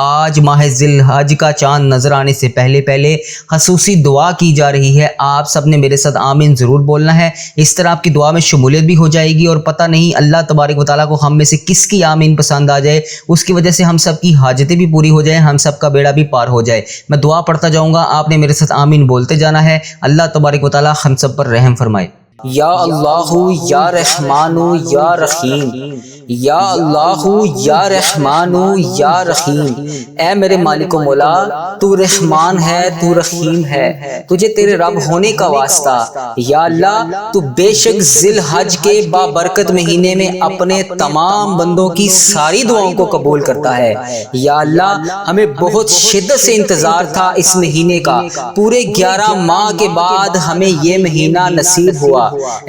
آج ماہ ذی الحج کا چاند نظر آنے سے پہلے پہلے خصوصی دعا کی جا رہی ہے۔ آپ سب نے میرے ساتھ آمین ضرور بولنا ہے، اس طرح آپ کی دعا میں شمولیت بھی ہو جائے گی، اور پتہ نہیں اللہ تبارک و تعالیٰ کو ہم میں سے کس کی آمین پسند آ جائے، اس کی وجہ سے ہم سب کی حاجتیں بھی پوری ہو جائیں، ہم سب کا بیڑا بھی پار ہو جائے۔ میں دعا پڑھتا جاؤں گا، آپ نے میرے ساتھ آمین بولتے جانا ہے۔ اللہ تبارک و تعالیٰ ہم سب پر رحم فرمائے۔ یا اللہ یا رحمان یا رحیم، یا اللہ یا رحمان یا رحیم۔ اے میرے مالک و مولا، تو رحمان ہے، تو رحیم ہے، تجھے تیرے رب ہونے کا واسطہ۔ یا اللہ، تو بے شک ذی الحج کے بابرکت مہینے میں اپنے تمام بندوں کی ساری دعاؤں کو قبول کرتا ہے۔ یا اللہ، ہمیں بہت شدت سے انتظار تھا اس مہینے کا، پورے 11 ماہ کے بعد ہمیں یہ مہینہ نصیب ہوا۔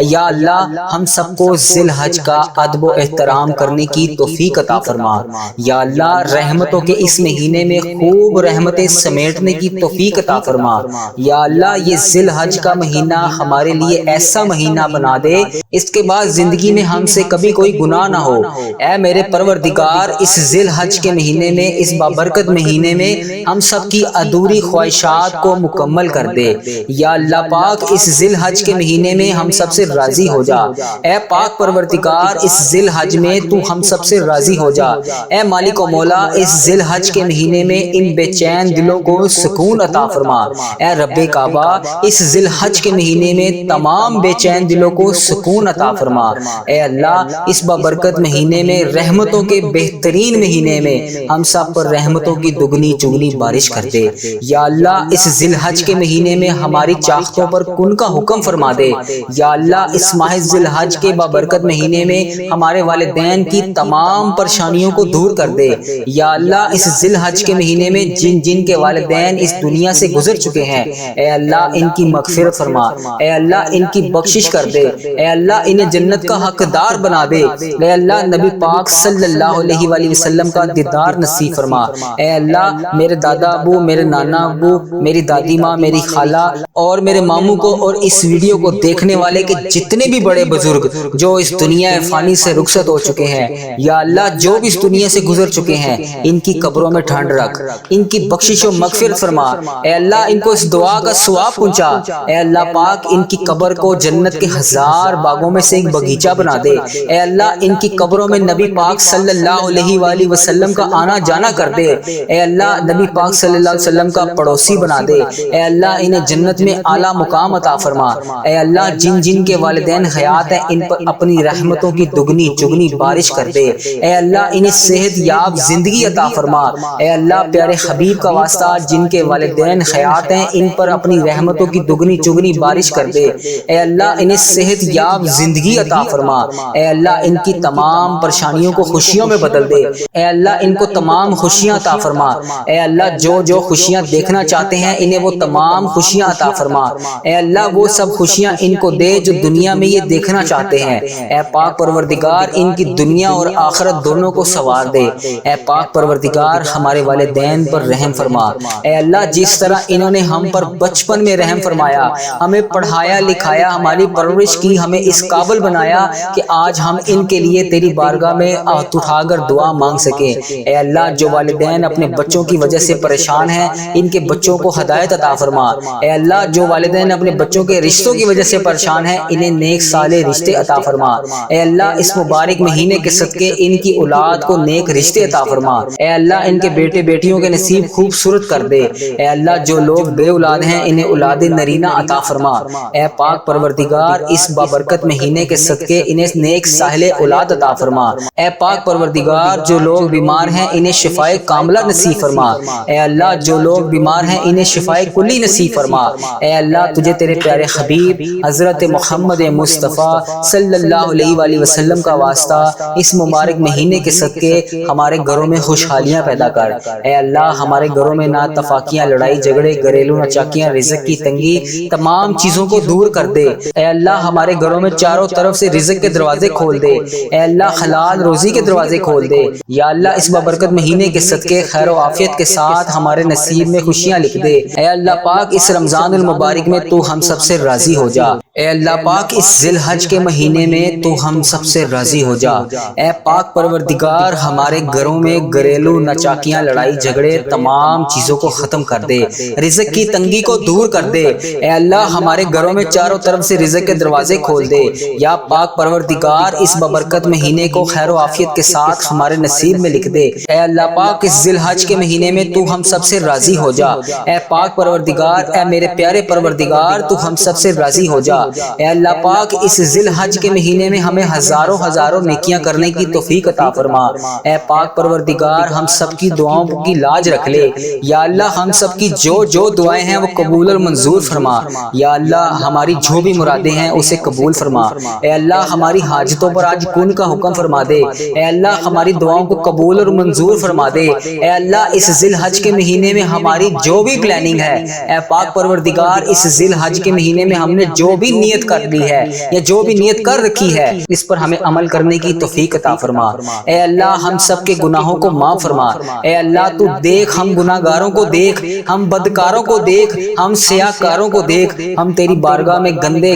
یا اللہ، ہم سب کو ذی الحج کا ادب و احترام کرنے کی توفیق عطا فرما۔ یا اللہ، رحمتوں کے اس مہینے میں خوب رحمتیں سمیٹنے کی توفیق عطا فرما۔ یا اللہ، یہ ذی الحج کا مہینہ ہمارے لیے ایسا مہینہ بنا دے اس کے بعد زندگی میں ہم سے کبھی کوئی گناہ نہ ہو۔ اے میرے پروردگار، اس ذی الحج کے مہینے میں، اس بابرکت مہینے میں ہم سب کی ادھوری خواہشات کو مکمل کر دے۔ یا اللہ پاک، اس ذی الحج کے مہینے میں ہم سب سے راضی ہو جا۔ اے پاک پروردگار، اس ذی الحج میں تو ہم سب سے راضی ہو جا۔ اے مالک و مولا، اس ذی الحج کے مہینے میں ان بے چین دلوں کو سکون عطا فرما۔ اے رب کعبہ، اس ذی الحج کے مہینے میں تمام بے چین دلوں کو سکون عطا فرما۔ اے اللہ، اس بابرکت مہینے میں، رحمتوں کے بہترین مہینے میں ہم سب پر رحمتوں کی دگنی چگنی بارش کر دے۔ یا اللہ، اس ذی الحج کے مہینے میں ہماری چاہتوں پر کن کا حکم فرما دے۔ یا اللہ، اس ماہ ذی الحج کے بابرکت مہینے میں ہمارے والدین کی تمام پریشانیوں کو دور کر دے۔ یا اللہ، اس ذی الحج کے مہینے میں جن جن کے والدین اس دنیا سے گزر چکے ہیں، اے اللہ ان کی مغفرت فرما۔ اے اللہ، ان کی بخشش کر دے۔ اے اللہ، انہیں جنت کا حقدار بنا دے۔ اے اللہ، نبی پاک صلی اللہ علیہ وآلہ وسلم کا دیدار نصیب فرما۔ اے اللہ، میرے دادا ابو، میرے نانا ابو، میری دادی ماں، میری خالہ اور میرے ماموں کو، اور اس ویڈیو کو دیکھنے والے کے جتنے بھی بڑے بزرگ جو اس دنیا فانی سے رخصت ہو چکے ہیں، یا اللہ جو بھی اس دنیا سے گزر چکے ہیں، ان کی قبروں میں ٹھنڈ رکھ، ان کی بخشش و مغفرت فرما۔ اے اللہ، ان کو اس دعا کا ثواب پہنچا۔ اے اللہ پاک، ان کی قبر کو جنت کے 1000 باغوں میں سے ایک باغیچہ بنا دے۔ اے اللہ، ان کی قبروں میں نبی پاک صلی اللہ علیہ وآلہ وسلم کا آنا جانا کر دے۔ اے اللہ، نبی پاک صلی اللہ علیہ وسلم کا پڑوسی بنا دے۔ اے اللہ، انہیں جنت میں اعلیٰ مقام عطا فرما۔ اے اللہ، جن جن کے والدین حیات ہیں، ان پر اپنی رحمتوں کی دگنی چگنی بارش کر دے۔ اے اللہ، انہیں صحت یاب زندگی عطا فرما۔ اے اللہ، پیارے حبیب کا واسطہ، جن کے والدین حیات ہیں، ان پر اپنی رحمتوں کی دگنی چگنی بارش کر دے۔ اے اللہ، انہیں صحت یاب زندگی عطا فرما۔ اے اللہ، ان کی تمام پریشانیوں کو خوشیوں میں بدل دے۔ اے اللہ، ان کو تمام خوشیاں عطا فرما۔ اے اللہ، جو جو خوشیاں دیکھنا چاہتے ہیں، انہیں وہ تمام خوشیاں عطا فرما۔ اے اللہ، وہ سب خوشیاں ان کو دے جو دنیا میں یہ دیکھنا چاہتے ہیں۔ اے پاک پروردگار، ان کی دنیا اور آخرت دونوں کو سنوار دے۔ اے پاک پروردگار، ہمارے والدین پر رحم فرما۔ اے اللہ، جس طرح انہوں نے ہم پر بچپن میں رحم فرمایا، ہمیں پڑھایا لکھایا، ہماری پرورش کی، ہمیں اس قابل بنایا کہ آج ہم ان کے لیے تیری بارگاہ میں ہاتھ اٹھا کر دعا مانگ سکیں۔ اے اللہ، جو والدین اپنے بچوں کی وجہ سے پریشان ہیں، ان کے بچوں کو ہدایت عطا فرما۔ اے اللہ، جو والدین اپنے بچوں کے رشتوں کی وجہ سے پریشان ہیں، انہیں نیک صالح رشتے عطا فرما۔ اے اللہ، اس مبارک مہینے کے صدقے ان کی اولاد کو نیک رشتے عطا فرما۔ اے اللہ، ان کے بیٹے بیٹیوں کے نصیب خوبصورت کر دے۔ اے اللہ، جو لوگ بے اولاد ہیں، انہیں اولاد نرینہ عطا فرما۔ اے پاک پروردگار، اس بابرکت مہینے کے صدقے انہیں نیک صالح اولاد عطا فرما۔ اے پاک پروردگار، جو لوگ بیمار ہیں، انہیں شفائے کاملہ نصیب فرما۔ اے اللہ، جو لوگ بیمار ہیں، انہیں شفائے کلی نصیب فرما۔ اے اللہ، تجھے تیرے پیارے حبیب حضرت محمد مصطفیٰ صلی اللہ علیہ وآلہ وسلم کا واسطہ، اس مبارک مہینے کے صدقے ہمارے گھروں میں خوشحالیاں پیدا کر۔ اے اللہ، ہمارے گھروں میں نہ اتفاقیاں، لڑائی جھگڑے، گھریلو ناچاکیاں، رزق کی تنگی، تمام چیزوں کو دور کر دے۔ اے اللہ، ہمارے گھروں میں چاروں طرف سے رزق کے دروازے کھول دے۔ اے اللہ، حلال روزی کے دروازے کھول دے۔ یا اللہ، اس بابرکت مہینے کے صدقے خیر و عافیت کے ساتھ ہمارے نصیب میں خوشیاں لکھ دے۔ اے اللہ پاک، اس رمضان المبارک میں تو ہم سب سے راضی ہو جا۔ اے اللہ پاک اس ذی الحج کے مہینے میں تو ہم سب سے راضی ہو جا۔ اے پاک پروردگار ہمارے گھروں میں گھریلو نچاکیاں، لڑائی جھگڑے، تمام چیزوں کو ختم کر دے، رزق کی تنگی کو دور کر دے۔ اے اللہ ہمارے گھروں میں چاروں طرف سے رزق کے دروازے کھول دے۔ یا پاک پروردگار اس ببرکت مہینے کو خیر و عافیت کے ساتھ ہمارے نصیب میں لکھ دے۔ اے اللہ پاک اس ذی الحج کے مہینے میں تو ہم سب سے راضی ہو جا۔ اے پاک پروردگار، اے میرے پیارے پروردگار تو ہم سب سے راضی ہو جا۔ اے اللہ پاک اس ذی الحج کے مہینے میں ہمیں ہزاروں نیکیاں کرنے کی توفیق عطا فرما۔ اے پاک پروردگار ہم سب کی دعاؤں کی لاج رکھ لے۔ یا اللہ ہم سب کی جو دعائیں ہیں وہ قبول اور منظور فرما۔ یا اللہ ہماری جو بھی مرادیں ہیں اسے قبول فرما۔ اے اللہ ہماری حاجتوں پر آج کن کا حکم فرما دے۔ اے اللہ ہماری دعاؤں کو قبول اور منظور فرما دے۔ اے اللہ اس ذی الحج کے مہینے میں ہماری جو بھی پلاننگ ہے، اے پاک پروردگار اس ذی الحج کے مہینے میں ہم نے جو بھی نیت کر لی ہے یا جو بھی نیت کر رکھی ہے اس پر ہمیں عمل کرنے کی توفیق عطا فرما۔ اے اللہ ہم سب کے گناہوں کو معاف فرما۔ اے اللہ تو دیکھ ہم گناہگاروں کو دیکھ، ہم بدکاروں کو دیکھ، ہم سیاہکاروں کو دیکھ، ہم تیری بارگاہ میں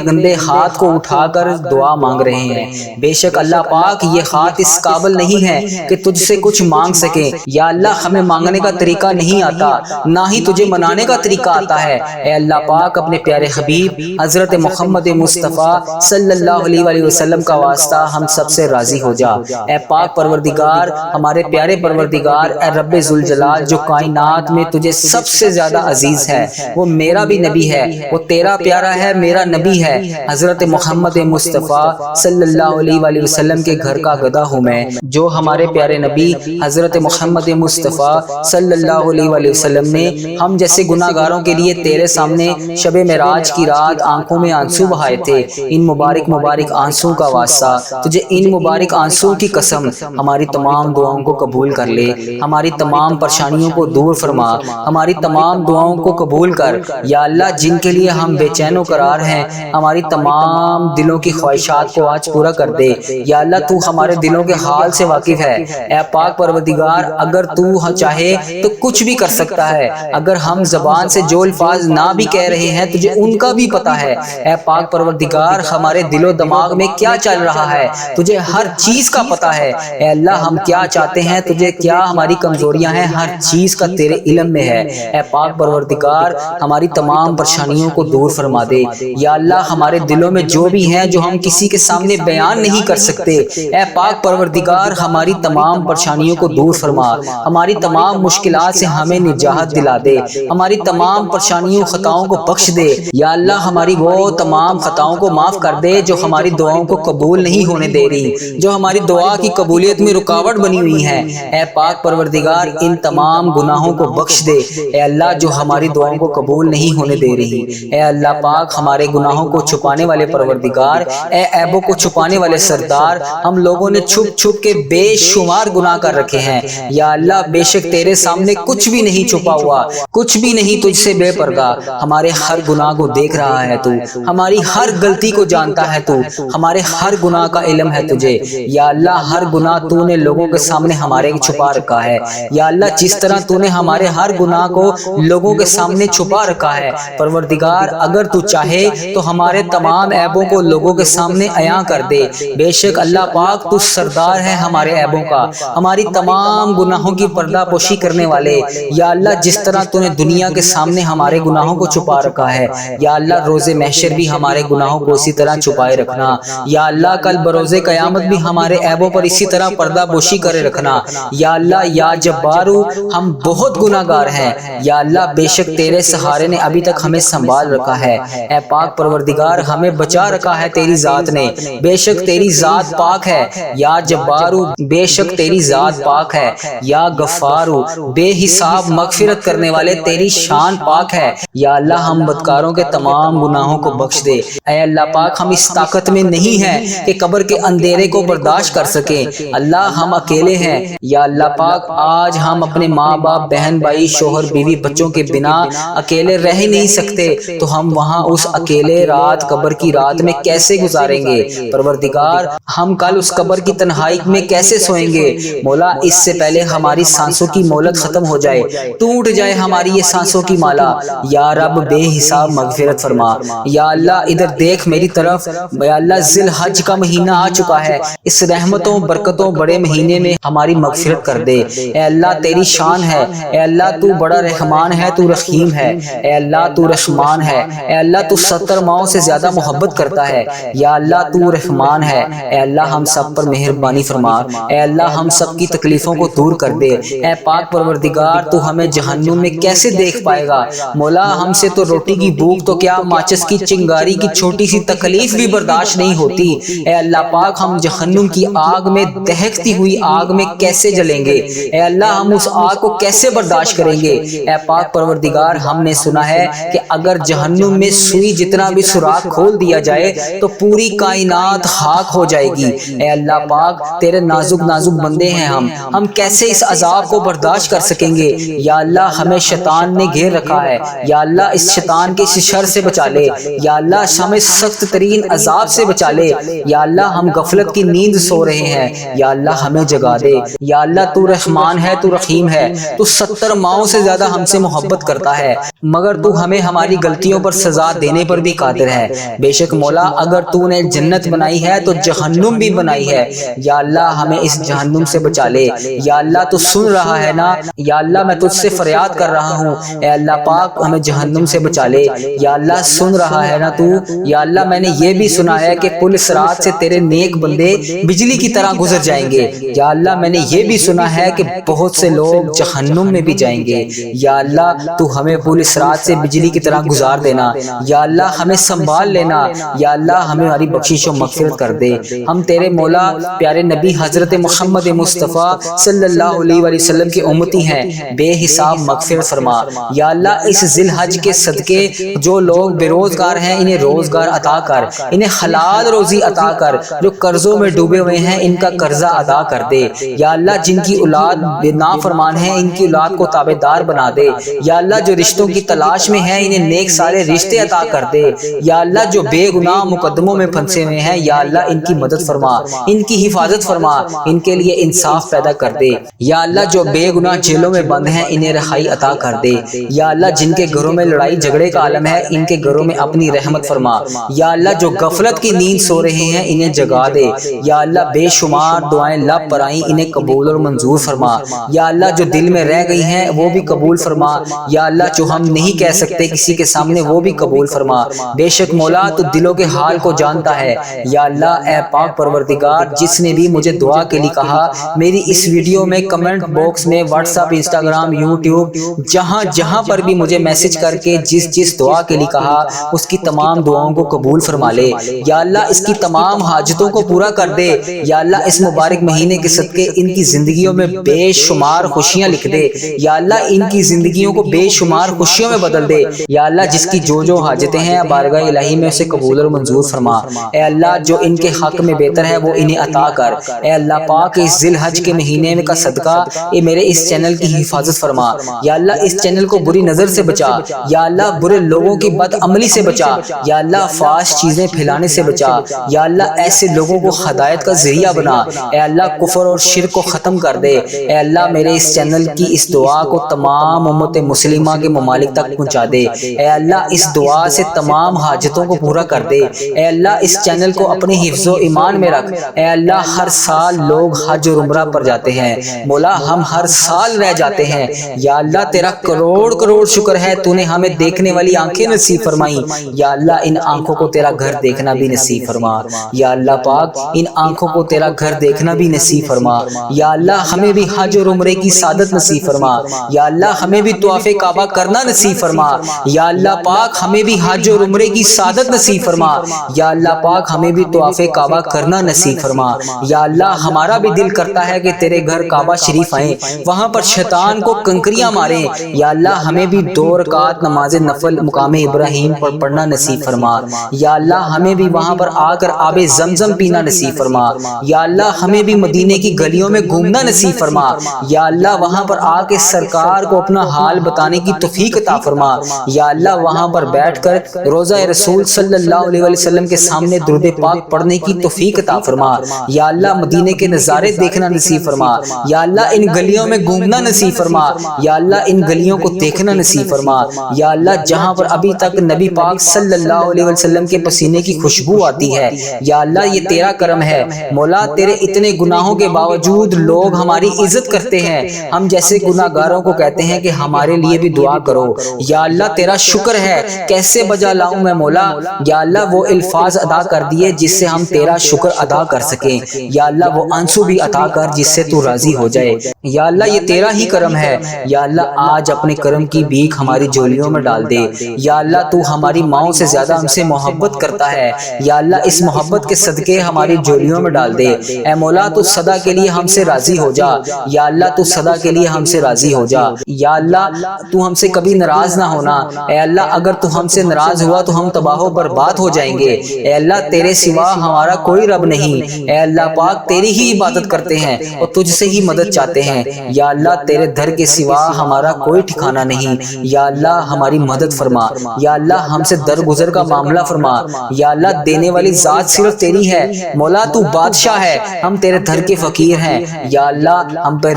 گندے ہاتھ کو اٹھا کر دعا مانگ رہے ہیں۔ بے شک اللہ پاک یہ ہاتھ اس قابل نہیں ہے کہ تجھ سے کچھ مانگ سکے۔ یا اللہ ہمیں مانگنے کا طریقہ نہیں آتا، نہ ہی تجھے منانے کا طریقہ آتا ہے۔ اے اللہ پاک اپنے پیارے حبیب حضرت محمد مصطفیٰ صلی اللہ علیہ وآلہ وسلم کا واسطہ ہم سب سے راضی ہو جا۔ اے پاک پروردگار ہمارے پیارے پروردگار، اے رب ذوالجلال جو کائنات میں تجھے سب سے زیادہ عزیز ہے، وہ میرا بھی نبی ہے، وہ تیرا پیارا ہے، میرا نبی ہے، حضرت محمد مصطفیٰ صلی اللہ علیہ وآلہ وسلم کے گھر کا گدھا ہوں میں۔ جو ہمارے پیارے نبی حضرت محمد مصطفیٰ صلی اللہ علیہ وآلہ وسلم نے ہم جیسے گناہگاروں کے لیے تیرے سامنے شب معراج کی رات آنکھوں میں آنسو بہائے تھے، ان مبارک آنسو کا واسطہ تجھے ان مبارک آنسو کی قسم ہماری تمام دعاؤں کو قبول کر لے، ہماری تمام پریشانیوں کو دور فرما، ہماری تمام دعاؤں کو قبول کر۔ یا اللہ جن کے لیے ہم بے چین و قرار ہیں ہماری تمام دلوں کی خواہشات کو آج پورا کر دے۔ یا اللہ تو ہمارے دلوں کے حال سے واقف ہے۔ اے پاک پروردگار اگر تو چاہے تو کچھ بھی کر سکتا ہے، اگر ہم زبان سے جو الفاظ نہ بھی کہہ رہے ہیں تجھے ان کا بھی پتہ ہے۔ اے پاک پروردگار ہمارے دل و دماغ میں کیا چل رہا ہے تجھے ہر چیز کا پتہ ہے۔ اے اللہ ہم کیا چاہتے ہیں تجھے کیا ہماری کمزوریاں ہیں ہر چیز کا تیرے علم میں ہے۔ اے پاک پروردگار ہماری تمام پریشانیوں کو دور فرما دے۔ یا اللہ ہمارے دلوں میں جو بھی ہیں جو ہم کسی کے سامنے بیان نہیں کر سکتے، اے پاک پروردگار ہماری تمام پریشانیوں کو دور فرما، ہماری تمام مشکلات سے ہمیں نجات دلا دے، ہماری تمام پریشانیوں خطاؤں کو بخش دے۔ یا اللہ ہماری وہ تمام خطاؤں کو معاف کر دے جو ہماری دعاؤں کو قبول نہیں ہونے دے رہی، جو ہماری دعا کی قبولیت میں رکاوٹ بنی ہوئی ہیں۔ اے پاک پروردگار ان تمام گناہوں کو بخش دے۔ اے اللہ جو ہماری دعاؤں کو قبول نہیں ہونے دے رہی، اے اللہ پاک ہمارے گناہوں کو چھپانے والے پروردگار، اے عیبوں کو چھپانے والے سردار، ہم لوگوں نے چھپ کے بے شمار گناہ کر رکھے ہیں۔ یا اللہ بے شک تیرے سامنے کچھ بھی نہیں چھپا ہوا، کچھ بھی نہیں تجھ سے بے پردہ، ہمارے ہر گناہ کو دیکھ رہا ہے تو، ہماری ہر غلطی کو جانتا ہے تو، ہمارے ہر گناہ کا علم ہے تجھے۔ یا اللہ ہر گناہ تو نے لوگوں کے سامنے ہمارے چھپا رکھا ہے۔ یا اللہ جس طرح تو نے ہمارے ہر گناہ کو لوگوں کے سامنے چھپا رکھا ہے، پروردگار اگر تو چاہے تو ہمارے تمام عیبوں کو لوگوں کے سامنے عیاں کر دے۔ بے شک اللہ پاک تو سردار ہے ہمارے عیبوں کا، ہماری تمام گناہوں کی پردہ پوشی کرنے والے۔ یا اللہ جس طرح تو نے دنیا کے سامنے ہمارے گناہوں کو چھپا رکھا ہے، یا اللہ روز محشر بھی ہمارے گناہوں کو اسی طرح چھپائے رکھنا۔ یا اللہ کل بروز قیامت بھی ہمارے عیبوں پر اسی طرح پردہ پوشی کرے رکھنا۔ یا اللہ یا جبارو ہم بہت گناہگار ہیں، یا اللہ بے شک تیرے سہارے نے ابھی تک ہمیں سنبھال رکھا ہے۔ اے پاک پروردگار ہمیں بچا رکھا ہے تیری ذات نے، بے شک تیری ذات پاک ہے۔ یا جبارو بے شک تیری ذات پاک ہے۔ یا غفارو بے حساب مغفرت کرنے والے تیری شان پاک ہے۔ یا اللہ ہم بدکاروں کے تمام گناہوں کو بخش دے۔ اے اللہ پاک ہم اس طاقت میں نہیں ہیں کہ قبر کے اندھیرے کو برداشت کر سکیں، اللہ ہم اکیلے ہیں۔ یا اللہ پاک آج ہم اپنے ماں باپ بہن بھائی شوہر بیوی بچوں کے بنا اکیلے رہ ہی نہیں سکتے، تو ہم وہاں اس اکیلے رات قبر کی رات میں کیسے گزاریں گے؟ پروردگار ہم کل اس قبر کی تنہائی میں کیسے سوئیں گے؟ مولا اس سے پہلے ہماری سانسوں کی مہلت ختم ہو جائے، ٹوٹ جائے ہماری یہ سانسوں کی مالا۔ یا رب بے حساب مغفرت فرما۔ یا اللہ ادھر دیکھ میری طرف، یا اللہ ذی الحج کا مہینہ آ چکا ہے، اس رحمتوں برکتوں بڑے مہینے میں ہماری مغفرت کر دے۔ اے اللہ تیری شان ہے، اے اللہ تو بڑا رحمان ہے، تو رحیم ہے، اے اللہ تو رحمان ہے، اے اللہ تو 70 ماؤں سے زیادہ محبت کرتا ہے، یا اللہ تو رحمان ہے، اے اللہ ہم سب پر مہربانی فرما، اے اللہ ہم سب کی تکلیفوں کو دور کر دے۔ اے پاک پروردگار تو ہمیں جہنم میں کیسے دیکھ پائے گا؟ مولا ہم سے تو روٹی کی بھوک تو کیا ماچس کی چنگاری کی چھوٹی سی تکلیف بھی برداشت نہیں ہوتی، اے اللہ پاک ہم جہنم کی آگ میں دہکتی ہوئی آگ میں کیسے جلیں گے؟ اے اللہ ہم اس آگ کو کیسے برداشت کریں گے؟ اے پاک پروردگار ہم نے سنا ہے کہ اگر جہنم میں سوئی جتنا بھی سوراخ کھول دیا جائے تو پوری کائنات خاک ہو جائے گی۔ اے اللہ پاک تیرے نازک نازک بندے ہیں ہم کیسے اس عذاب کو برداشت کر سکیں گے؟ یا اللہ ہمیں شیطان نے گھیر رکھا ہے، یا اللہ اس شیطان کے اس شر سے بچا لے، یا اللہ ہمیں سخت ترین عذاب سے بچا لے، یا اللہ ہم غفلت کی نیند سو رہے ہیں، یا اللہ ہمیں جگا دے، یا اللہ تو رحمان ہے، تو رحیم ہے، تو 70 ماؤں سے زیادہ ہم سے محبت کرتا ہے، مگر تو ہمیں ہماری غلطیوں پر سزا دینے پر بھی قادر ہے۔ بے شک مولا اگر تو نے جنت بنائی ہے تو جہنم بھی بنائی ہے، یا اللہ ہمیں اس جہنم سے بچا لے، یا اللہ تو سن رہا ہے نا، یا اللہ میں تجھ سے فریاد کر رہا ہوں، اے اللہ پاک ہمیں جہنم سے بچا لے، یا اللہ سن رہا ہے نا تو، یا اللہ میں نے یہ بھی سنا ہے کہ پل صراط سے تیرے نیک بندے بجلی کی طرح گزر جائیں گے، یا اللہ میں نے یہ بھی سنا ہے کہ بہت سے لوگ جہنم میں بھی جائیں گے، یا اللہ تو ہمیں پل صراط سے بجلی کی طرح گزار دینا، یا اللہ ہمیں سنبھال لینا، یا اللہ ہمیں ہماری بخشش و مغفرت کر دے۔ ہم تیرے مولا پیارے نبی حضرت محمد مصطفیٰ صلی اللہ علیہ وآلہ وسلم کے امتی ہیں، بے حساب مغفرت فرما۔ یا اللہ اس ذی الحج کے صدقے جو لوگ بے روزگار ہیں انہیں روزگار عطا کر، انہیں حلال روزی عطا کر، جو قرضوں میں ڈوبے ہوئے ہیں ان کا قرضہ ادا کر دے، یا اللہ جن کی اولاد نافرمان ہے ان کی اولاد کو تابعدار بنا دے، یا اللہ جو رشتوں کی تلاش میں ہیں انہیں نیک سارے رشتے عطا کر دے، یا اللہ جو بے گناہ مقدموں میں پھنسے ہوئے ہیں یا اللہ ان کی مدد فرما، ان کی حفاظت فرما، ان کے لیے انصاف پیدا کر دے، یا اللہ جو بے گناہ جیلوں میں بند ہیں انہیں رہائی عطا کر دے، یا اللہ جن کے گھروں میں لڑائی جھگڑے کا عالم ہے ان کے گھروں میں اپنی رحمت فرما، یا اللہ جو غفلت کی نیند سو رہے ہیں انہیں جگا دے، یا اللہ بے شمار دعائیں لب پر آئیں انہیں قبول اور منظور فرما، یا اللہ جو دل میں رہ گئی ہیں وہ بھی قبول فرما، یا اللہ جو ہم نہیں کہہ سکتے کسی کے سامنے وہ بھی قبول فرما۔ بے شک مولا تو دلوں کے حال کو جانتا ہے، یا اللہ اے پاک پروردگار جس نے بھی مجھے دعا کے لیے کہا میری اس ویڈیو میں کمنٹ باکس میں واٹس ایپ انسٹاگرام یوٹیوب جہاں پر بھی مجھے میسج کر کے جس دعا کے لیے کہا اس کی تمام دعاؤں کو قبول فرما لے، یا اللہ اس کی تمام حاجتوں کو پورا کر دے، یا اللہ اس مبارک مہینے کے صدقے ان کی زندگیوں میں بے شمار خوشیاں لکھ دے، یا اللہ ان کی زندگیوں کو بے شمار خوشیوں میں بدل دے، یا اللہ جس کی جو حاجتیں ہیں بارگاہ الہی میں اسے قبول اور منظور فرما، اے اللہ جو ان کے حق میں بہتر ہے وہ انہیں عطا کر، اے اللہ پاک اس ذی الحج کے مہینے میں کا صدقہ اے میرے اس چینل کی حفاظت فرما، یا اللہ اس چینل کو بری نظر سے بچا، یا اللہ برے لوگوں کی بد عملی سے بچا، یا اللہ فحش چیزیں پھیلانے سے بچا، یا اللہ ایسے لوگوں کو ہدایت کا ذریعہ بنا، اے اللہ کفر اور شرک کو ختم کر دے، اے اللہ میرے اس چینل کی اس دعا کو تمام امت مسلمہ کے ممالک تک پہنچا دے، اے اللہ اس دعا سے تمام حاجتوں کو پورا کر دے، اے اللہ اس چینل کو اپنے حفظ و ایمان میں رکھ، اے اللہ ہر سال لوگ حج اور عمرہ پر جاتے ہیں مولا ہم ہر سال رہ جاتے ہیں، یا اللہ تیرا کروڑ شکر ہے تو نے ہمیں دیکھنے والی آنکھیں نصیب فرمائی، یا اللہ ان آنکھوں کو تیرا گھر دیکھنا بھی نصیب فرما، یا اللہ پاک ان آنکھوں کو تیرا گھر دیکھنا بھی نصیب فرما، یا اللہ ہمیں بھی حج اور عمرے کی سعادت نصیب فرما، یا اللہ ہمیں بھی طواف کعبہ کرنا نصیب فرما، یا اللہ پاک ہمیں بھی حج اور عمرے کی سعادت نصیب فرما، یا اللہ پاک ہمیں بھی طواف کعبہ کرنا نصیب فرما، یا اللہ ہمارا بھی دل کرتا ہے کہ تیرے گھر کعبہ شریف آئیں وہاں پر شیطان کو کنکریاں ماریں، یا اللہ ہمیں بھی 2 رکعت نماز نفل مقام ابراہیم پر پڑھنا نصیب فرما، یا اللہ ہمیں بھی وہاں پر آ کر آب زمزم پینا نصیب فرما، یا اللہ ہمیں بھی مدینے کی گلیوں میں گھومنا نصیب فرما، یا اللہ وہاں پر آ کے سرکار کو اپنا حال بتانے کی توفیق عطا فرما، یا اللہ وہاں پر بیٹھ کر روضہ رسول صلی اللہ علیہ وسلم کے سامنے درود پاک پڑھنے کی توفیق عطا فرما، یا اللہ مدینے کے نظارے دیکھنا نصیب فرما، یا اللہ ان گلیوں میں گھومنا نصیب فرما، یا اللہ ان گلیوں کو دیکھنا نصیب فرما، یا اللہ جہاں پر ابھی تک نبی پاک صلی اللہ اللہ علیہ وسلم کے پسینے کی خوشبو آتی ہے۔ یا اللہ یہ تیرا کرم ہے مولا، تیرے اتنے گناہوں کے باوجود لوگ ہماری عزت کرتے ہیں۔ ہم جیسے گناہگاروں کو کہتے ہیں کہ ہمارے لیے بھی دعا کرو۔ یا اللہ تیرا شکر ہے، کیسے بجا لاؤں میں مولا۔ یا اللہ وہ الفاظ ادا کر دیے جس سے ہم تیرا شکر ادا کر سکیں۔ یا اللہ وہ آنسو بھی عطا کر جس سے تو راضی ہو جائے۔ یا اللہ یہ تیرا ہی کرم ہے۔ یا اللہ آج اپنے کرم کی بھیک ہماری جھولیوں میں ڈال دے۔ یا اللہ تو ہماری ماؤں سے زیادہ ہم سے محبت کرتا ہے۔ یا اللہ اس محبت کے صدقے ہماری جھولیوں میں ڈال دے۔ اے مولا تو سدا کے لیے ہم سے راضی ہو جا۔ یا اللہ تو سدا کے لیے ہم سے راضی ہو جا۔ یا اللہ تو ہم سے کبھی ناراض نہ ہونا۔ اے اللہ اگر تو ہم سے ناراض ہوا تو ہم تباہ و برباد ہو جائیں گے۔ اے اللہ تیرے سوا ہمارا کوئی رب نہیں۔ اے اللہ پاک تیری ہی عبادت کرتے ہیں اور تجھ سے ہی مدد چاہتے ہیں۔ یا اللہ تیرے در کے سوا ہمارا کوئی ٹھکانہ نہیں۔ یا اللہ ہماری مدد فرما۔ یا اللہ ہم سے درگزر کا معاملہ فرما۔ یا اللہ دینے والی ذات صرف تیری ہے مولا، تو بادشاہ ہے، ہم تیرے در کے فقیر ہیں۔ یا اللہ ہم پر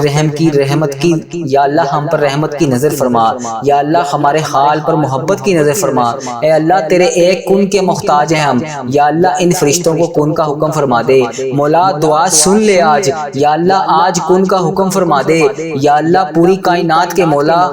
یا اللہ ہم پر رحمت کی نظر فرما۔ یا اللہ ہمارے حال پر محبت کی نظر فرما۔ اے اللہ تیرے ایک کن کے محتاج ہیں ہم۔ یا اللہ ان فرشتوں کو کن کا حکم فرما دے مولا، دعا سن لے آج۔ یا اللہ آج کن کا حکم فرما دے۔ یا اللہ پوری کائنات کے مولا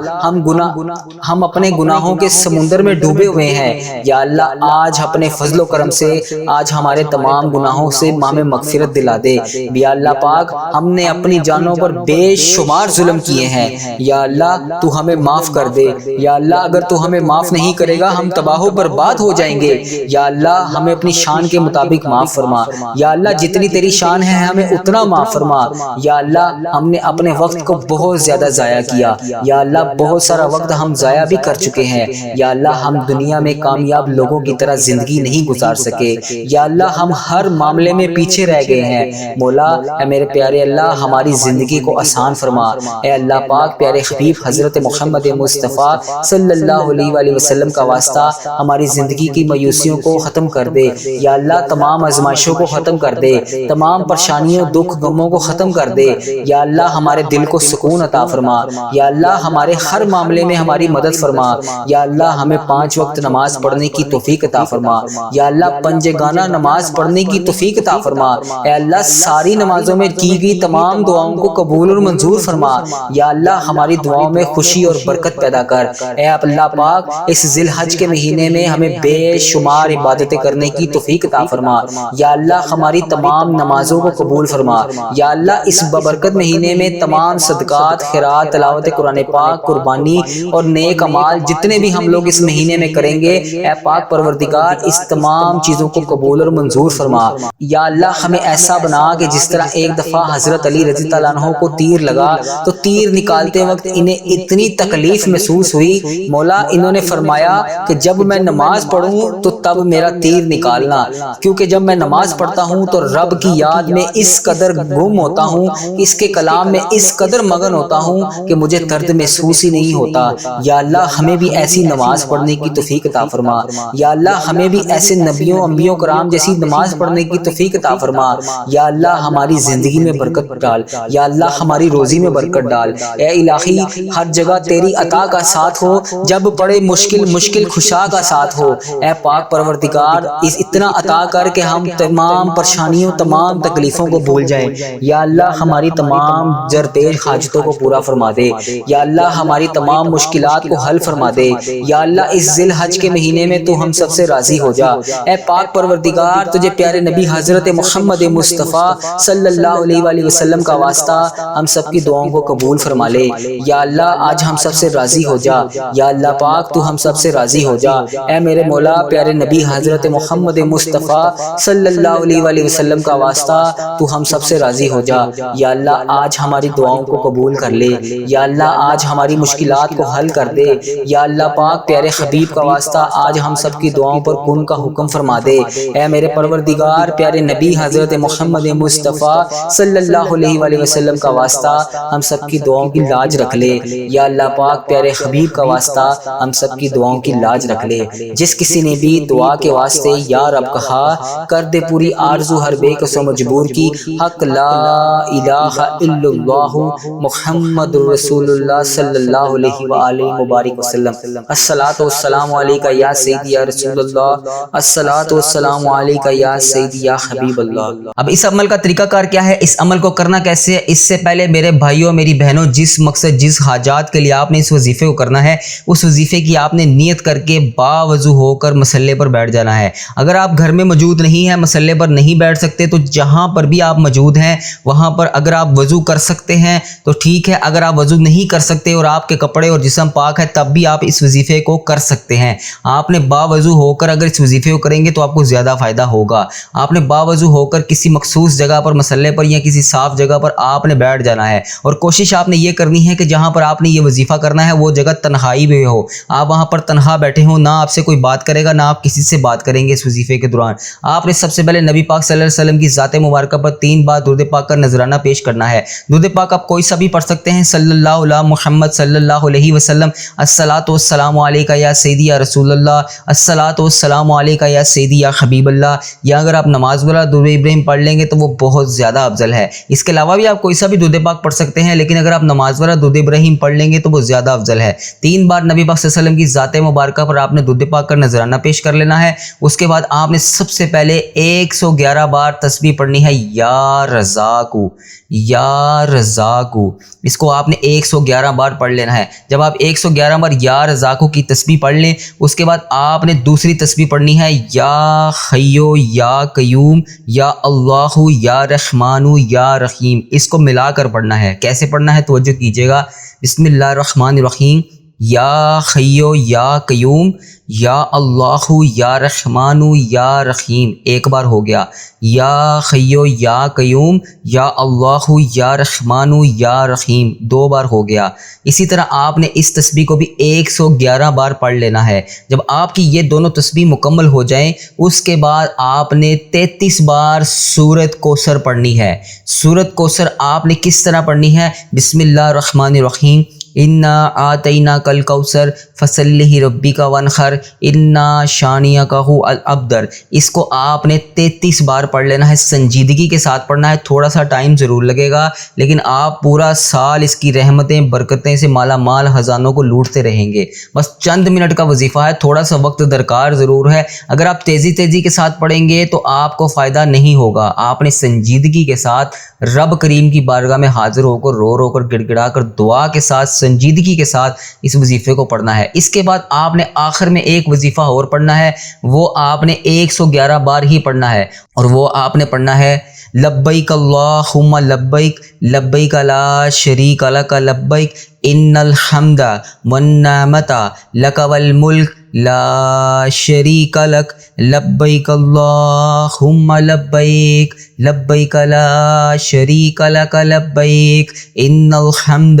ہم اپنے گناہوں کے سمندر میں ڈوبے ہوئے ہیں۔ یا اللہ آج اپنے فضل و کرم سے آج ہمارے تمام گناہوں سے ہمیں مغفرت دلا دے۔ یا اللہ پاک ہم نے اپنی جانوں پر بے شمار ظلم کیے ہیں۔ یا اللہ تو ہمیں معاف کر دے۔ یا اللہ اگر تو ہمیں معاف نہیں کرے گا ہم تباہ و برباد ہو جائیں گے۔ یا اللہ ہمیں اپنی شان کے مطابق معاف فرما۔ یا اللہ جتنی تیری شان ہے ہمیں اتنا معاف فرما۔ یا اللہ ہم نے اپنے وقت کو بہت زیادہ ضائع کیا۔ یا اللہ بہت سارا وقت ہم ضائع بھی کر چکے ہیں۔ یا اللہ ہم دنیا میں کامیاب لوگوں کی طرح زندگی نہیں گزار سکے۔ یا اللہ ہم ہر معاملے میں پیچھے رہ گئے ہیں مولا۔ اے میرے پیارے اللہ ہماری زندگی کو آسان فرما۔ اے اللہ پاک پیارے حبیب حضرت محمد مصطفیٰ صلی اللہ علیہ وآلہ وسلم کا واسطہ ہماری زندگی کی مایوسیوں کو ختم کر دے۔ یا اللہ تمام آزمائشوں کو ختم کر دے، تمام پریشانیوں دکھ غموں کو ختم کر دے۔ یا اللہ ہمارے دل کو سکون عطا فرما۔ یا اللہ ہمارے ہر معاملے میں ہماری مدد فرما۔ یا اللہ ہمیں 5 وقت نماز پڑھنے کی توفیق عطا فرما۔ یا اللہ پنجگانہ نماز پڑھنے کی توفیق عطا فرما۔ اے اللہ ساری نمازوں میں کی گئی تمام دعاؤں کو قبول اور منظور فرما۔ یا اللہ ہماری دعاؤں میں خوشی اور برکت پیدا کر۔ اے اللہ پاک اس ذی الحج کے مہینے میں ہمیں بے شمار عبادتیں کرنے کی توفیق عطا فرما۔ یا اللہ ہماری تمام نمازوں کو قبول فرما۔ یا اللہ اس ببرکت مہینے میں تمام صدقات، خیرات، تلاوت قرآن پاک، قربانی اور نیک اعمال جتنے بھی ہم لوگ اس مہینے میں کریں گے، اے پاک پروردگار اس تمام چیزوں کو قبول اور منظور فرما۔ یا اللہ ہمیں ایسا بنا کہ جس طرح ایک دفعہ حضرت علی رضی اللہ عنہ کو تیر لگا تو تیر نکالتے وقت انہیں اتنی تکلیف محسوس ہوئی، مولا انہوں نے فرمایا کہ جب میں نماز پڑھوں تو تب میرا تیر نکالنا، کیونکہ جب میں نماز پڑھتا ہوں تو رب کی یاد میں اس قدر گم ہوتا ہوں، اس کے کلام میں اس قدر مگن ہوتا ہوں کہ مجھے درد محسوس ہی نہیں ہوتا۔ یا اللہ ہمیں بھی ایسی نماز پڑھنے کی توفیق عطا فرما۔ یا اللہ ہمیں بھی ایسے نبیوں انبیوں کرام جیسی نماز پڑھنے کی توفیق عطا فرما۔ یا اللہ ہماری زندگی میں برکت ڈال۔ یا اللہ ہماری روزی میں برکت ڈال۔ اے الہی ہر جگہ تیری عطا کا ساتھ ہو، جب پڑے مشکل خوشا کا ساتھ ہو۔ اے پاک پروردگار اتنا عطا کر کہ ہم تمام پریشانیوں تمام تکلیفوں کو بھول جائیں۔ یا اللہ ہماری تمام درپیش حاجتوں کو پورا فرما دے۔ یا اللہ ہماری تمام مشکلات کو حل فرما دے۔ یا اللہ اس ذی الحج کے مہینے میں تو ہم سب سے راضی ہو جا۔ اے پاک پروردگار تجھے پیارے نبی حضرت محمد مصطفیٰ صلی اللہ علیہ وآلہ وسلم کا واسطہ ہم سب کی دعاؤں کو قبول فرما لے۔ یا اللہ آج ہم سب سے راضی ہو جا۔ یا اللہ پاک تو ہم سب سے راضی ہو جا۔ اے میرے مولا پیارے نبی حضرت محمد مصطفیٰ صلی اللہ علیہ وآلہ وسلم کا واسطہ تو ہم سب سے راضی ہو جا۔ یا اللہ آج ہماری دعاؤں کو قبول کر لے۔ یا اللہ آج ہماری مشکلات کو حل کر دے۔ یا اللہ پاک پیارے حبیب کا واسطہ آج ہم سب کی دعاؤں پر کن کا حکم فرما دے۔ اے میرے پروردگار پیارے نبی حضرت محمد مصطفیٰ صلی اللہ علیہ وآلہ وسلم کا واسطہ ہم سب کی دعاؤں کی لاج رکھ لے۔ یا اللہ پاک پیارے حبیب کا واسطہ ہم سب کی دعاؤں کی لاج رکھ لے۔ جس کسی نے بھی دعا کے واسطے یا رب کہا کر دے پوری آرزو ہر بے کس و مجبور کی۔ حق لا الہ الا اللہ محمد رسول اللہ صلی اللہ علیہ وآلہ مبارک وسلم۔ الصلاۃ والسلام علیکہ یا سیدی یا رسول اللہ، الصلاۃ والسلام علیک یا سیدی یا حبیب اللہ۔ اب اس عمل کا طریقہ کار کیا ہے، اس عمل کو کرنا کیسے ہے؟ اس سے پہلے میرے بھائیوں میری بہنوں، جس مقصد جس حاجات کے لیے آپ نے اس وظیفے کو کرنا ہے، اس وظیفے کی آپ نے نیت کر کے باوضو ہو کر مصلے پر بیٹھ جانا ہے۔ اگر آپ گھر میں موجود نہیں ہیں، مصلے پر نہیں بیٹھ سکتے، تو جہاں پر بھی آپ موجود ہیں وہاں پر اگر آپ وضو کر سکتے ہیں تو ٹھیک ہے، اگر آپ وضو نہیں کر سکتے اور آپ کے کپڑے اور جسم پاک ہے تب بھی آپ اس وظیفے کو کر سکتے ہیں۔ آپ نے باوضو ہو کر اگر اس وظیفے کو کریں گے تو آپ کو زیادہ فائدہ ہوگا۔ آپ نے باوضو ہو کر کسی مخصوص جگہ پر مصلے پر یا کسی صاف جگہ پر آپ نے بیٹھ جانا ہے، اور کوشش آپ نے یہ کرنی ہے کہ جہاں پر آپ نے یہ وظیفہ کرنا ہے وہ جگہ تنہائی میں ہو، آپ وہاں پر تنہا بیٹھے ہوں، نہ آپ سے کوئی بات کرے گا نہ آپ کسی سے بات کریں گے۔ اس وظیفے کے دوران آپ نے سب سے پہلے نبی پاک صلی اللہ علیہ وسلم کی ذات مبارکہ پر 3 بار درود پاک کا نذرانہ پیش کرنا ہے۔ درود پاک آپ کوئی سا بھی پڑھ سکتے ہیں، صلی اللہ علیہ محمد صلی اللہ علیہ وسلم، الصلاۃ والسلام علیک یا سیدی یا رسول اللہ، الصلاۃ والسلام علیک یا سیدی یا حبیب اللہ، یا اگر آپ نماز والا درود ابراہیم پڑھ لیں گے تو وہ بہت زیادہ افضل ہے۔ اس کے علاوہ بھی آپ کوئی سا بھی درود پاک پڑھ سکتے ہیں، لیکن اگر آپ نماز والا درود ابراہیم پڑھ لیں گے تو وہ زیادہ افضل ہے۔ 3 بار نبی پاک صلی اللہ علیہ وسلم کی ذات مبارکہ پر آپ نے درود پاک کا نذرانہ پیش کر لینا ہے۔ اس کے بعد آپ نے سب سے پہلے 111 بار تسبیح پڑھنی ہے، یا رزاقو یا رزاقو، اس کو آپ نے 111 بار پڑھ لینا ہے۔ جب آپ 111 بار یا رزاقو کی تسبیح پڑھ لیں، اس کے بعد آپ نے دوسری تسبیح پڑھنی ہے، یا حیو یا قیوم یا اللہ یا رحمان یا رحیم۔ اس کو ملا کر پڑھنا ہے۔ کیسے پڑھنا ہے توجہ کیجیے گا، بسم اللہ الرحمن الرحیم، یا حیو یا قیوم یا اللہ یا رحمان یا رحیم، ایک بار ہو گیا، یا حیو یا قیوم یا اللہ یا رحمان یا رحیم، 2 بار ہو گیا۔ اسی طرح آپ نے اس تسبیح کو بھی 111 بار پڑھ لینا ہے۔ جب آپ کی یہ دونوں تسبیح مکمل ہو جائیں، اس کے بعد آپ نے 33 بار سورۃ کوثر پڑھنی ہے۔ سورۃ کوثر آپ نے کس طرح پڑھنی ہے، بسم اللہ الرحمن الرحیم، انا آتیناک الکوثر فصل لربک وانحر انا شانئک هو الابتر۔ اس کو آپ نے 33 بار پڑھ لینا ہے، سنجیدگی کے ساتھ پڑھنا ہے۔ تھوڑا سا ٹائم ضرور لگے گا، لیکن آپ پورا سال اس کی رحمتیں برکتیں سے مالا مال خزانوں کو لوٹتے رہیں گے۔ بس چند منٹ کا وظیفہ ہے، تھوڑا سا وقت درکار ضرور ہے۔ اگر آپ تیزی کے ساتھ پڑھیں گے تو آپ کو فائدہ نہیں ہوگا۔ آپ نے سنجیدگی کے ساتھ رب کریم کی بارگاہ میں حاضر ہو کر رو کر گڑ گڑا کر دعا کے ساتھ سنجیدگی کے ساتھ اس وظیفے کو پڑھنا ہے۔ اس کے بعد آپ نے آخر میں ایک وظیفہ اور پڑھنا ہے، وہ آپ نے 111 بار ہی پڑھنا ہے، اور وہ آپ نے پڑھنا ہے، لبیک اللہم لبیک لبیک لا شریک لک لبیک ان الحمد والنعمت لک والملک لا شریک لک لبیک اللہم لبیک لبیک لا شریک لک لبیک ان الحمد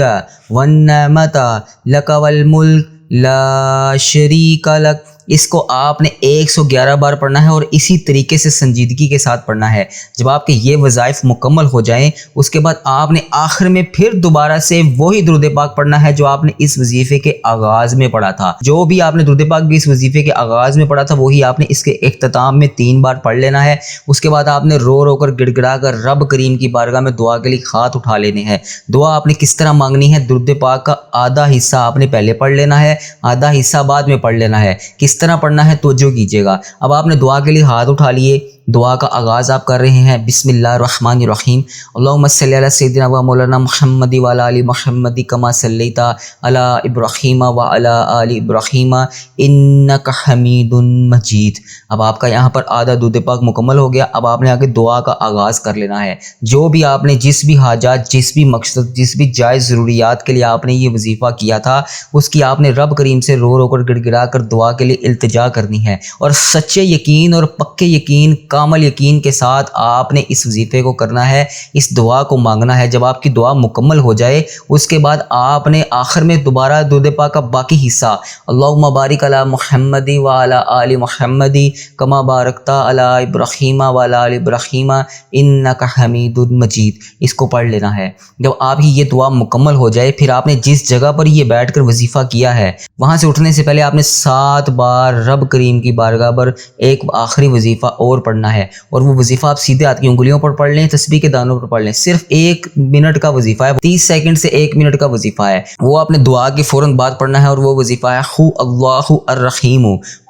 والنعمت لک والملک لا شریک لک۔ اس کو آپ نے 111 بار پڑھنا ہے، اور اسی طریقے سے سنجیدگی کے ساتھ پڑھنا ہے۔ جب آپ کے یہ وظائف مکمل ہو جائیں، اس کے بعد آپ نے آخر میں پھر دوبارہ سے وہی درود پاک پڑھنا ہے جو آپ نے اس وظیفے کے آغاز میں پڑھا تھا۔ جو بھی آپ نے درود پاک بھی اس وظیفے کے آغاز میں پڑھا تھا وہی آپ نے اس کے اختتام میں 3 بار پڑھ لینا ہے۔ اس کے بعد آپ نے رو کر گڑ گڑا کر رب کریم کی بارگاہ میں دعا کے لیے ہاتھ اٹھا لینے ہیں۔ دعا آپ نے کس طرح مانگنی ہے، درود پاک کا آدھا حصہ آپ نے پہلے پڑھ لینا ہے، آدھا حصہ بعد میں پڑھ لینا ہے۔ کس طرح پڑھنا ہے توجہ کیجیے گا۔ اب آپ نے دعا کے لیے ہاتھ اٹھا لیے، دعا کا آغاز آپ کر رہے ہیں، بسم اللہ الرحمن الرحیم، اللہم صلی علی سیدنا و مولانا محمد و علی آل محمد کما صلیت علی ابراہیم و علی آل ابراہیم انک حمید مجید۔ اب آپ کا یہاں پر آدھا درود پاک مکمل ہو گیا۔ اب آپ نے آگے دعا کا آغاز کر لینا ہے۔ جو بھی آپ نے جس بھی حاجات، جس بھی مقصد، جس بھی جائز ضروریات کے لیے آپ نے یہ وظیفہ کیا تھا، اس کی آپ نے رب کریم سے رو کر گڑ گڑا کر دعا کے لیے التجا کرنی ہے، اور سچے یقین اور پکے یقین، کامل یقین کے ساتھ آپ نے اس وظیفے کو کرنا ہے، اس دعا کو مانگنا ہے۔ جب آپ کی دعا مکمل ہو جائے، اس کے بعد آپ نے آخر میں دوبارہ درود پاک کا باقی حصہ، اللہم بارک علی محمد و علی آل محمد کما بارکت علی ابراہیم و علی آل ابراہیم انک حمید مجید، اس کو پڑھ لینا ہے۔ جب آپ کی یہ دعا مکمل ہو جائے، پھر آپ نے جس جگہ پر یہ بیٹھ کر وظیفہ کیا ہے وہاں سے اٹھنے سے پہلے آپ نے 7 بار رب کریم کی بارگاہ پر ایک آخری وظیفہ اور پڑھنا پڑھنا ہے، اور وہ وظیفہ آپ سیدھے ہاتھ کی انگلیوں پر پڑھ لیں، تسبیح کے دانوں پر پڑھ لیں، صرف 1 منٹ کا وظیفہ ہے، 30 سیکنڈ سے 1 منٹ کا وظیفہ ہے، وہ آپ نے دعا کے فوراً بعد پڑھنا ہے، اور وہ وظیفہ ہے ہو اللہ الرحیم،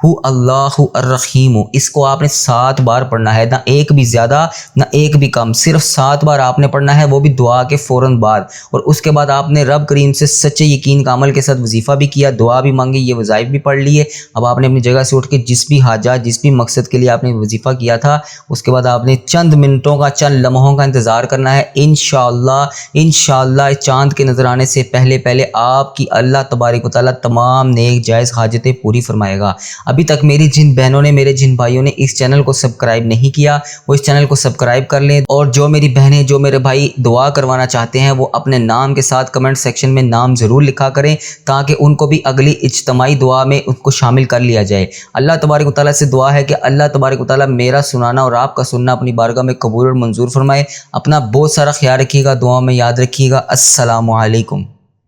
ہو اللہ الرحیم۔ اس کو آپ نے 7 بار پڑھنا ہے، نہ ایک بھی زیادہ نہ ایک بھی کم، صرف 7 بار آپ نے پڑھنا ہے، وہ بھی دعا کے فوراً بعد، اور اس کے بعد آپ نے رب کریم سے سچے یقین کا عمل کے ساتھ وظیفہ بھی کیا، دعا بھی مانگی، یہ وظائف بھی پڑھ لیے۔ اب آپ نے اپنی جگہ سے اٹھ کے جس بھی حاجات، جس بھی مقصد کے لیے آپ نے وظیفہ کیا تھا، اس کے بعد آپ نے چند منٹوں کا، چند لمحوں کا انتظار کرنا ہے۔ انشاءاللہ اس چاند کے نظر آنے سے پہلے آپ کی اللہ تبارک و تعالیٰ تمام نیک جائز حاجتیں پوری فرمائے گا۔ ابھی تک میری جن بہنوں نے، میرے جن بھائیوں نے اس چینل کو سبسکرائب نہیں کیا، وہ اس چینل کو سبسکرائب کر لیں، اور جو میری بہنیں، جو میرے بھائی دعا کروانا چاہتے ہیں، وہ اپنے نام کے ساتھ کمنٹ سیکشن میں نام ضرور لکھا کریں، تاکہ ان کو بھی اگلی اجتماعی دعا میں ان کو شامل کر لیا جائے۔ اللہ تبارک و تعالیٰ سے دعا ہے کہ اللہ تبارک و تعالیٰ میرا سنانا اور آپ کا سننا اپنی بارگاہ میں قبول اور منظور فرمائے۔ اپنا بہت سارا خیال رکھیے گا، دعاؤں میں یاد رکھیے گا۔ السلام علیکم۔